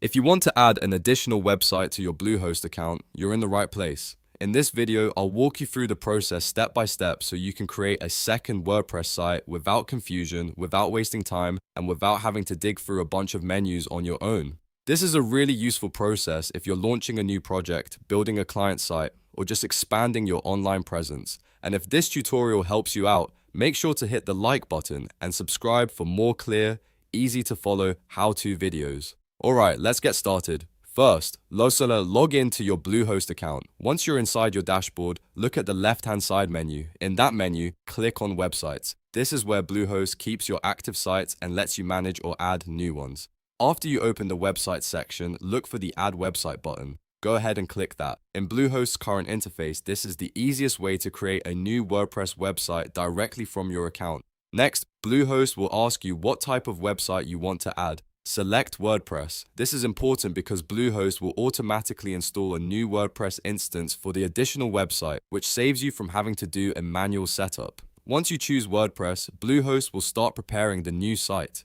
If you want to add an additional website to your Bluehost account, you're in the right place. In this video, I'll walk you through the process step by step so you can create a second WordPress site without confusion, without wasting time, and without having to dig through a bunch of menus on your own. This is a really useful process if you're launching a new project, building a client site, or just expanding your online presence. And if this tutorial helps you out, make sure to hit the like button and subscribe for more clear, easy to follow how-to videos. Alright, let's get started. First, log in to your Bluehost account. Once you're inside your dashboard, look at the left-hand side menu. In that menu, click on Websites. This is where Bluehost keeps your active sites and lets you manage or add new ones. After you open the website section, look for the Add Website button. Go ahead and click that. In Bluehost's current interface, this is the easiest way to create a new WordPress website directly from your account. Next, Bluehost will ask you what type of website you want to add. Select WordPress. This is important because Bluehost will automatically install a new WordPress instance for the additional website, which saves you from having to do a manual setup. Once you choose WordPress, Bluehost will start preparing the new site.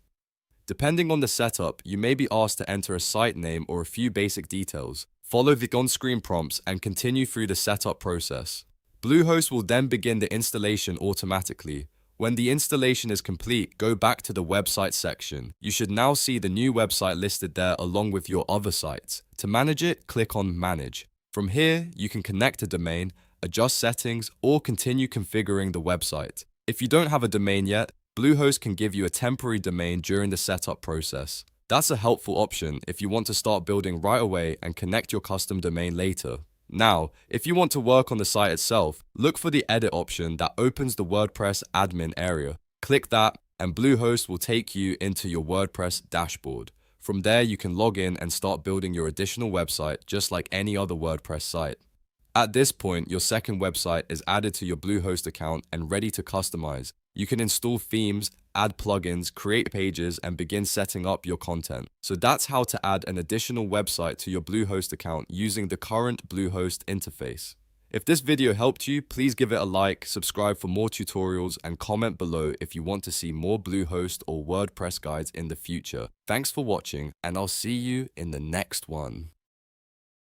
Depending on the setup, you may be asked to enter a site name or a few basic details. Follow the on-screen prompts and continue through the setup process. Bluehost will then begin the installation automatically. When the installation is complete, go back to the website section. You should now see the new website listed there along with your other sites. To manage it, click on Manage. From here, you can connect a domain, adjust settings, or continue configuring the website. If you don't have a domain yet, Bluehost can give you a temporary domain during the setup process. That's a helpful option if you want to start building right away and connect your custom domain later. Now, if you want to work on the site itself, look for the edit option that opens the WordPress admin area. Click that and Bluehost will take you into your WordPress dashboard. From there, you can log in and start building your additional website just like any other WordPress site. At this point, your second website is added to your Bluehost account and ready to customize. You can install themes, add plugins, create pages, and begin setting up your content. So that's how to add an additional website to your Bluehost account using the current Bluehost interface. If this video helped you, please give it a like, subscribe for more tutorials, and comment below if you want to see more Bluehost or WordPress guides in the future. Thanks for watching, and I'll see you in the next one.